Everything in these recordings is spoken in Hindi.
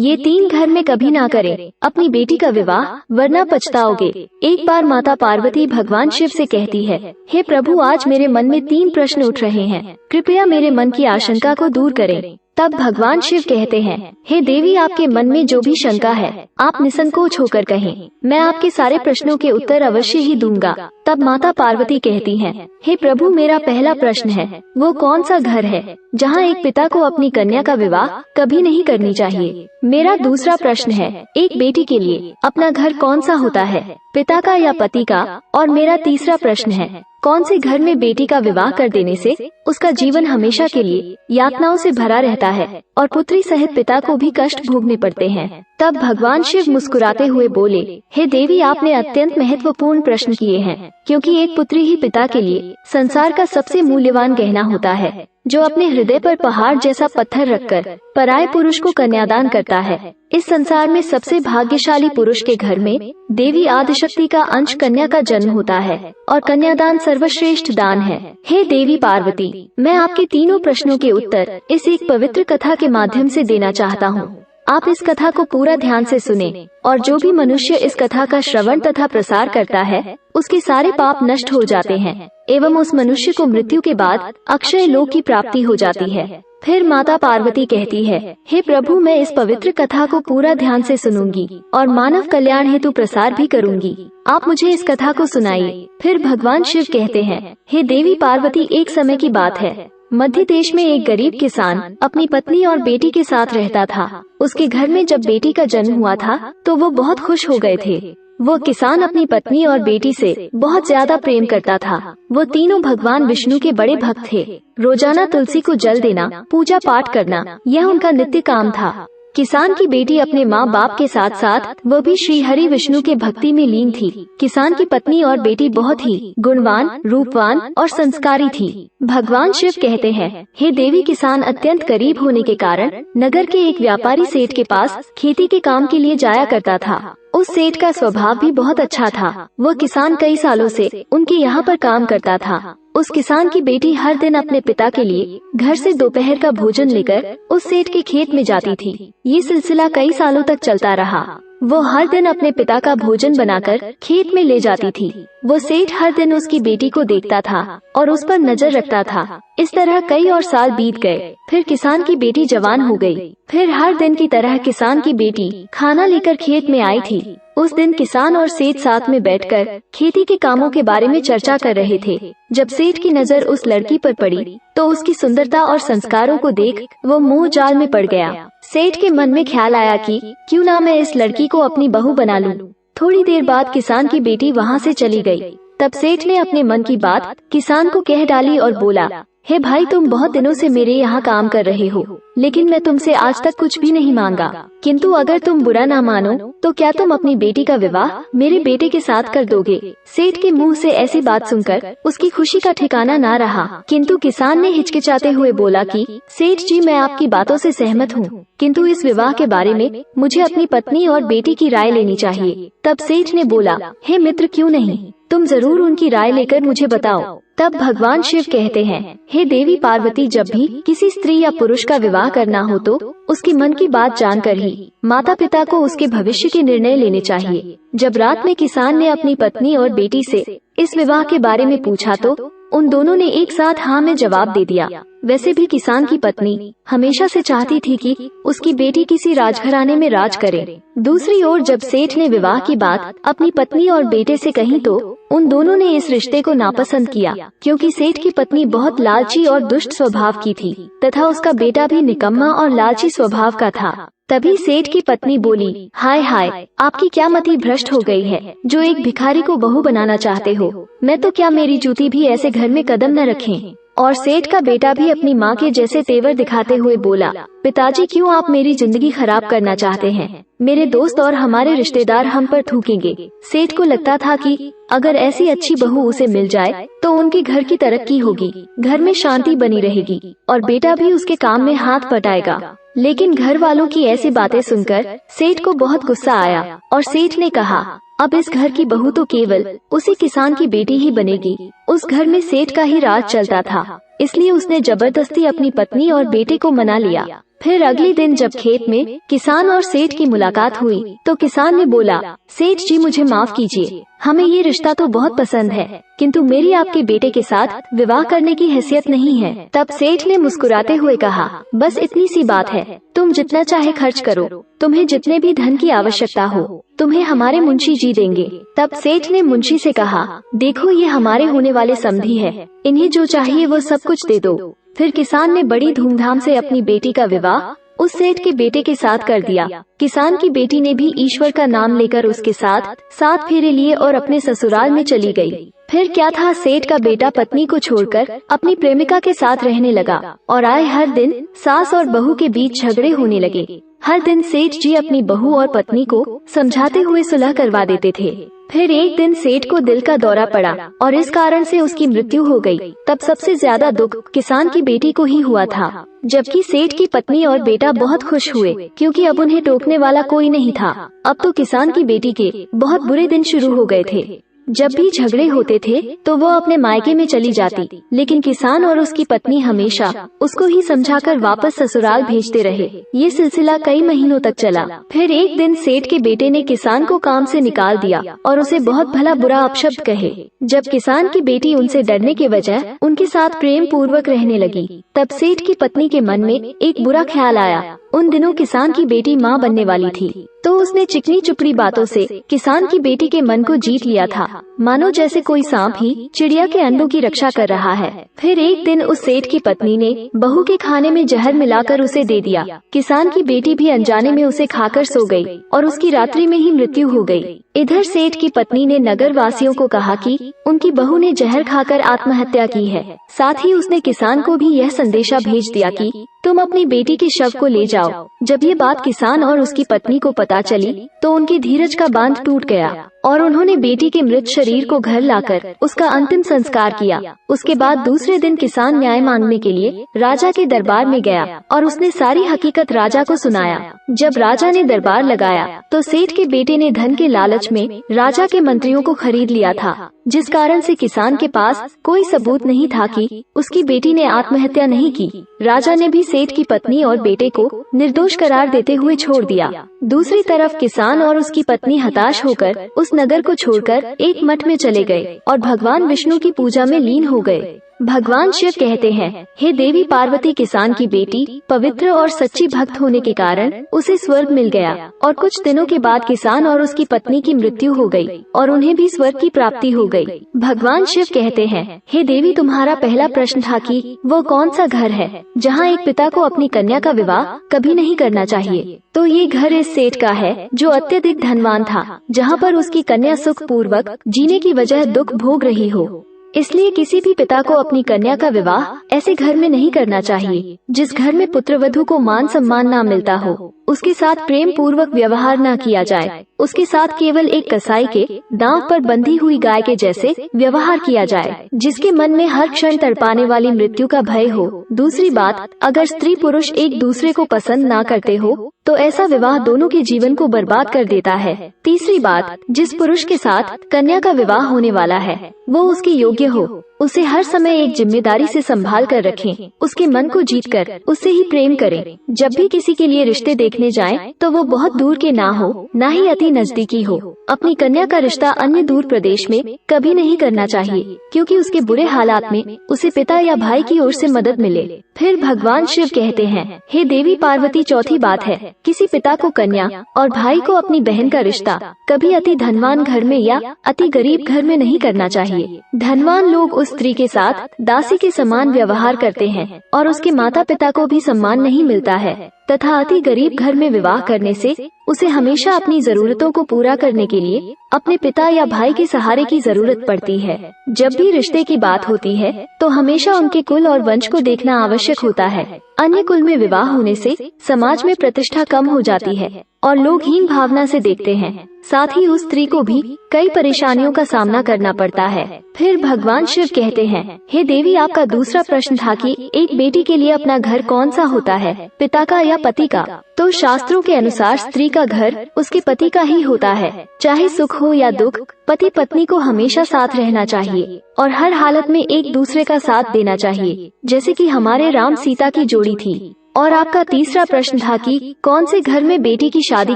ये 3 घर में कभी ना करें अपनी बेटी का विवाह, वरना पछताओगे। एक बार माता पार्वती भगवान शिव से कहती है, हे प्रभु, आज मेरे मन में 3 प्रश्न उठ रहे हैं, कृपया मेरे मन की आशंका को दूर करें। तब भगवान शिव कहते हैं, हे देवी, आपके मन में जो भी शंका है आप निसंकोच होकर कहें, मैं आपके सारे प्रश्नों के उत्तर अवश्य ही दूंगा। तब माता पार्वती कहती हैं, हे प्रभु, मेरा पहला प्रश्न है, वो कौन सा घर है जहाँ एक पिता को अपनी कन्या का विवाह कभी नहीं करनी चाहिए। मेरा दूसरा प्रश्न है, एक बेटी के लिए अपना घर कौन सा होता है, पिता का या पति का। और मेरा तीसरा प्रश्न है, कौन से घर में बेटी का विवाह कर देने से उसका जीवन हमेशा के लिए यातनाओं से भरा रहता है और पुत्री सहित पिता को भी कष्ट भोगने पड़ते हैं। तब भगवान शिव मुस्कुराते हुए बोले, हे देवी, आपने अत्यंत महत्वपूर्ण प्रश्न किए हैं, क्योंकि एक पुत्री ही पिता के लिए संसार का सबसे मूल्यवान गहना होता है, जो अपने हृदय पर पहाड़ जैसा पत्थर रखकर पराये पुरुष को कन्यादान करता है। इस संसार में सबसे भाग्यशाली पुरुष के घर में देवी आदिशक्ति का अंश कन्या का जन्म होता है और कन्यादान सर्वश्रेष्ठ दान है। हे देवी पार्वती, मैं आपके तीनों प्रश्नों के उत्तर इस एक पवित्र कथा के माध्यम से देना चाहता हूँ। आप इस कथा को पूरा ध्यान से सुने, और जो भी मनुष्य इस कथा का श्रवण तथा प्रसार करता है उसके सारे पाप नष्ट हो जाते हैं एवं उस मनुष्य को मृत्यु के बाद अक्षय लोक की प्राप्ति हो जाती है। फिर माता पार्वती कहती है, हे प्रभु, मैं इस पवित्र कथा को पूरा ध्यान से सुनूंगी और मानव कल्याण हेतु प्रसार भी करूंगी। आप मुझे इस कथा को सुनाइए। फिर भगवान शिव कहते हैं, हे देवी पार्वती, एक समय की बात है, मध्य देश में एक गरीब किसान अपनी पत्नी और बेटी के साथ रहता था। उसके घर में जब बेटी का जन्म हुआ था तो वो बहुत खुश हो गए थे। वो किसान अपनी पत्नी और बेटी से बहुत ज्यादा प्रेम करता था। वो तीनों भगवान विष्णु के बड़े भक्त थे। रोजाना तुलसी को जल देना, पूजा पाठ करना, यह उनका नित्य काम था। किसान की बेटी अपने माँ बाप के साथ साथ वो भी श्री हरि विष्णु के भक्ति में लीन थी। किसान की पत्नी और बेटी बहुत ही गुणवान, रूपवान और संस्कारी थी। भगवान शिव कहते हैं, हे देवी, किसान अत्यंत गरीब होने के कारण नगर के एक व्यापारी सेठ के पास खेती के काम के लिए जाया करता था। उस सेठ का स्वभाव भी बहुत अच्छा था। वो किसान कई सालों से उनके यहाँ पर काम करता था। उस किसान की बेटी हर दिन अपने पिता के लिए घर से दोपहर का भोजन लेकर उस सेठ के खेत में जाती थी। ये सिलसिला कई सालों तक चलता रहा। वो हर दिन अपने पिता का भोजन बनाकर खेत में ले जाती थी। वो सेठ हर दिन उसकी बेटी को देखता था और उस पर नजर रखता था। इस तरह कई और साल बीत गए। फिर किसान की बेटी जवान हो गई। फिर हर दिन की तरह किसान की बेटी खाना लेकर खेत में आई थी। उस दिन किसान और सेठ साथ में बैठकर खेती के कामों के बारे में चर्चा कर रहे थे। जब सेठ की नजर उस लड़की पर पड़ी तो उसकी सुंदरता और संस्कारों को देख वो मोह जाल में पड़ गया। सेठ के मन में ख्याल आया कि क्यों ना मैं इस लड़की को अपनी बहू बना लूं। थोड़ी देर बाद किसान की बेटी वहाँ से चली गई। तब सेठ ने अपने मन की बात किसान को कह डाली और बोला, हे भाई, तुम बहुत दिनों से मेरे यहाँ काम कर रहे हो, लेकिन मैं तुमसे आज तक कुछ भी नहीं मांगा। किंतु अगर तुम बुरा ना मानो तो क्या तुम अपनी बेटी का विवाह मेरे बेटे के साथ कर दोगे? सेठ के मुंह से ऐसी बात सुनकर उसकी खुशी का ठिकाना ना रहा। किंतु किसान ने हिचकिचाते हुए बोला कि सेठ जी, मैं आपकी बातों से सहमत हूँ, किंतु इस विवाह के बारे में मुझे अपनी पत्नी और बेटी की राय लेनी चाहिए। तब सेठ ने बोला, हे मित्र, क्यों नहीं, तुम जरूर उनकी राय लेकर मुझे बताओ। तब भगवान शिव कहते हैं, हे देवी पार्वती, जब भी किसी स्त्री या पुरुष का विवाह करना हो तो उसकी मन की बात जानकर ही माता पिता को उसके भविष्य के निर्णय लेने चाहिए। जब रात में किसान ने अपनी पत्नी और बेटी से इस विवाह के बारे में पूछा तो उन दोनों ने एक साथ हाँ में जवाब दे दिया। वैसे भी किसान की पत्नी हमेशा से चाहती थी कि उसकी बेटी किसी राजघराने में राज करे। दूसरी ओर जब सेठ ने विवाह की बात अपनी पत्नी और बेटे से कही तो उन दोनों ने इस रिश्ते को नापसंद किया, क्योंकि सेठ की पत्नी बहुत लालची और दुष्ट स्वभाव की थी तथा उसका बेटा भी निकम्मा और लालची स्वभाव का था। तभी सेठ की पत्नी बोली, हाय हाय, आपकी क्या मति भ्रष्ट हो गई है, जो एक भिखारी को बहू बनाना चाहते हो। मैं तो क्या मेरी जूती भी ऐसे घर में कदम न रखें। और सेठ का बेटा भी अपनी माँ के जैसे तेवर दिखाते हुए बोला, पिताजी, क्यों आप मेरी जिंदगी खराब करना चाहते हैं? मेरे दोस्त और हमारे रिश्तेदार हम पर थूकेंगे। सेठ को लगता था कि अगर ऐसी अच्छी बहू उसे मिल जाए तो उनके घर की तरक्की होगी, घर में शांति बनी रहेगी और बेटा भी उसके काम में हाथ बटाएगा। लेकिन घर वालों की ऐसी बातें सुनकर सेठ को बहुत गुस्सा आया और सेठ ने कहा, अब इस घर की बहू तो केवल उसी किसान की बेटी ही बनेगी। उस घर में सेठ का ही राज चलता था। इसलिए उसने जबरदस्ती अपनी पत्नी और बेटे को मना लिया। फिर अगले दिन जब खेत में किसान और सेठ की मुलाकात हुई तो किसान ने बोला, सेठ जी मुझे माफ कीजिए, हमें ये रिश्ता तो बहुत पसंद है, किंतु मेरी आपके बेटे के साथ विवाह करने की हैसियत नहीं है। तब सेठ ने मुस्कुराते हुए कहा, बस इतनी सी बात है, तुम जितना चाहे खर्च करो, तुम्हें जितने भी धन की आवश्यकता हो तुम्हें हमारे मुंशी जी देंगे। तब सेठ ने मुंशी से कहा, देखो ये हमारे होने वाले समधी है, इन्हें जो चाहिए वो सब कुछ दे दो। फिर किसान ने बड़ी धूमधाम से अपनी बेटी का विवाह उस सेठ के बेटे के साथ कर दिया। किसान की बेटी ने भी ईश्वर का नाम लेकर उसके साथ 7 फेरे लिए और अपने ससुराल में चली गई। फिर क्या था, सेठ का बेटा पत्नी को छोड़कर अपनी प्रेमिका के साथ रहने लगा और आए हर दिन सास और बहू के बीच झगड़े होने लगे। हर दिन सेठ जी अपनी बहू और पत्नी को समझाते हुए सुलह करवा देते थे। फिर एक दिन सेठ को दिल का दौरा पड़ा और इस कारण से उसकी मृत्यु हो गई। तब सबसे ज्यादा दुख किसान की बेटी को ही हुआ था, जबकि सेठ की पत्नी और बेटा बहुत खुश हुए क्योंकि अब उन्हें टोकने वाला कोई नहीं था। अब तो किसान की बेटी के बहुत बुरे दिन शुरू हो गए थे। जब भी झगड़े होते थे तो वो अपने मायके में चली जाती, लेकिन किसान और उसकी पत्नी हमेशा उसको ही समझाकर वापस ससुराल भेजते रहे। ये सिलसिला कई महीनों तक चला। फिर एक दिन सेठ के बेटे ने किसान को काम से निकाल दिया और उसे बहुत भला बुरा अपशब्द कहे। जब किसान की बेटी उनसे डरने के वजह उनके साथ प्रेम पूर्वक रहने लगी, तब सेठ की पत्नी के मन में एक बुरा ख्याल आया। उन दिनों किसान की बेटी माँ बनने वाली थी, तो उसने चिकनी चुपड़ी बातों से किसान की बेटी के मन को जीत लिया था, मानो जैसे कोई सांप ही चिड़िया के अंडों की रक्षा कर रहा है। फिर एक दिन उस सेठ की पत्नी ने बहू के खाने में जहर मिलाकर उसे दे दिया। किसान की बेटी भी अनजाने में उसे खाकर सो गई और उसकी रात्रि में ही मृत्यु हो गई। इधर सेठ की पत्नी ने नगर वासियों को कहा कि उनकी बहू ने जहर खाकर आत्महत्या की है। साथ ही उसने किसान को भी यह संदेशा भेज दिया कि तुम अपनी बेटी के शव को ले जाओ। जब ये बात किसान और उसकी पत्नी को पता चली तो उनकी धीरज का बांध टूट गया और उन्होंने बेटी के मृत शरीर को घर लाकर उसका अंतिम संस्कार किया। उसके बाद दूसरे दिन किसान न्याय मांगने के लिए राजा के दरबार में गया और उसने सारी हकीकत राजा को सुनाया। जब राजा ने दरबार लगाया तो सेठ के बेटे ने धन के लालच में राजा के मंत्रियों को खरीद लिया था, जिस कारण से किसान के पास कोई सबूत नहीं था कि उसकी बेटी ने आत्महत्या नहीं की। राजा ने भी सेठ की पत्नी और बेटे को निर्दोष करार देते हुए छोड़ दिया। दूसरी तरफ किसान और उसकी पत्नी हताश होकर उस नगर को छोड़कर एक मठ में चले गए और भगवान विष्णु की पूजा में लीन हो गए। भगवान शिव कहते हैं, हे देवी पार्वती, किसान की बेटी पवित्र और सच्ची भक्त होने के कारण उसे स्वर्ग मिल गया और कुछ दिनों के बाद किसान और उसकी पत्नी की मृत्यु हो गई और उन्हें भी स्वर्ग की प्राप्ति हो गई। भगवान शिव कहते हैं, हे देवी, तुम्हारा पहला प्रश्न था कि वो कौन सा घर है जहाँ एक पिता को अपनी कन्या का विवाह कभी नहीं करना चाहिए। तो ये घर इस सेठ का है जो अत्यधिक धनवान था, जहाँ पर उसकी कन्या सुख पूर्वक जीने की वजह दुख भोग रही हो। इसलिए किसी भी पिता को अपनी कन्या का विवाह ऐसे घर में नहीं करना चाहिए जिस घर में पुत्रवधू को मान सम्मान ना मिलता हो, उसके साथ प्रेम पूर्वक व्यवहार न किया जाए, उसके साथ केवल एक कसाई के दांव पर बंधी हुई गाय के जैसे व्यवहार किया जाए, जिसके मन में हर क्षण तड़पाने वाली मृत्यु का भय हो। दूसरी बात, अगर स्त्री पुरुष एक दूसरे को पसंद ना करते हो तो ऐसा विवाह दोनों के जीवन को बर्बाद कर देता है। तीसरी बात, जिस पुरुष के साथ कन्या का विवाह होने वाला है वो उसके योग्य हो, उसे हर समय एक जिम्मेदारी से संभाल कर रखें, उसके मन को जीतकर उससे ही प्रेम करें। जब भी किसी के लिए रिश्ते देखने जाएं, तो वो बहुत दूर के ना हो, ना ही अति नजदीकी हो। अपनी कन्या का रिश्ता अन्य दूर प्रदेश में कभी नहीं करना चाहिए, क्योंकि उसके बुरे हालात में उसे पिता या भाई की ओर से मदद मिले। फिर भगवान शिव कहते हैं, हे देवी पार्वती, चौथी बात है, किसी पिता को कन्या और भाई को अपनी बहन का रिश्ता कभी अति धनवान घर में या अति गरीब घर में नहीं करना चाहिए। धनवान लोग उस स्त्री के साथ दासी के समान व्यवहार करते हैं और उसके माता पिता को भी सम्मान नहीं मिलता है, तथा अति गरीब घर में विवाह करने से उसे हमेशा अपनी जरूरतों को पूरा करने के लिए अपने पिता या भाई के सहारे की जरूरत पड़ती है। जब भी रिश्ते की बात होती है तो हमेशा उनके कुल और वंश को देखना आवश्यक होता है। अन्य कुल में विवाह होने से समाज में प्रतिष्ठा कम हो जाती है और लोग हीन भावना से देखते हैं। साथ ही उस स्त्री को भी कई परेशानियों का सामना करना पड़ता है। फिर भगवान शिव कहते हैं, हे देवी, आपका दूसरा प्रश्न था कि एक बेटी के लिए अपना घर कौन सा होता है, पिता का या पति का। तो शास्त्रों के अनुसार स्त्री का घर उसके पति का ही होता है। चाहे सुख हो या दुख, पति पत्नी को हमेशा साथ रहना चाहिए और हर हालत में एक दूसरे का साथ देना चाहिए, जैसे कि हमारे राम सीता की जोड़ी थी। और आपका तीसरा प्रश्न था कि कौन से घर में बेटी की शादी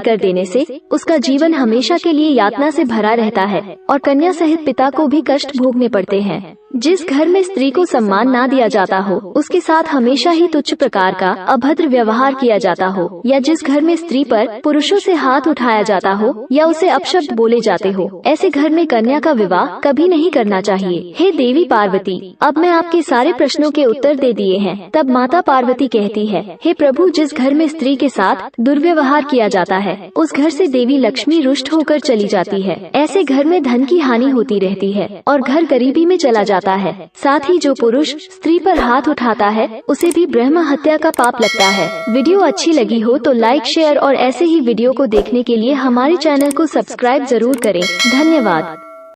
कर देने से उसका जीवन हमेशा के लिए यातना से भरा रहता है और कन्या सहित पिता को भी कष्ट भोगने पड़ते हैं। जिस घर में स्त्री को सम्मान ना दिया जाता हो, उसके साथ हमेशा ही तुच्छ प्रकार का अभद्र व्यवहार किया जाता हो, या जिस घर में स्त्री पर पुरुषों से हाथ उठाया जाता हो या उसे अपशब्द बोले जाते हो, ऐसे घर में कन्या का विवाह कभी नहीं करना चाहिए। हे देवी पार्वती, अब मैं आपके सारे प्रश्नों के उत्तर दे दिए हैं। तब माता पार्वती कहती है, हे प्रभु, जिस घर में स्त्री के साथ दुर्व्यवहार किया जाता है, उस घर से देवी लक्ष्मी रुष्ट होकर चली जाती है। ऐसे घर में धन की हानि होती रहती है और घर गरीबी में चला जाता है। साथ ही जो पुरुष स्त्री पर हाथ उठाता है, उसे भी ब्रह्म हत्या का पाप लगता है। वीडियो अच्छी लगी हो तो लाइक, शेयर और ऐसे ही वीडियो को देखने के लिए हमारे चैनल को सब्सक्राइब जरूर करें। धन्यवाद।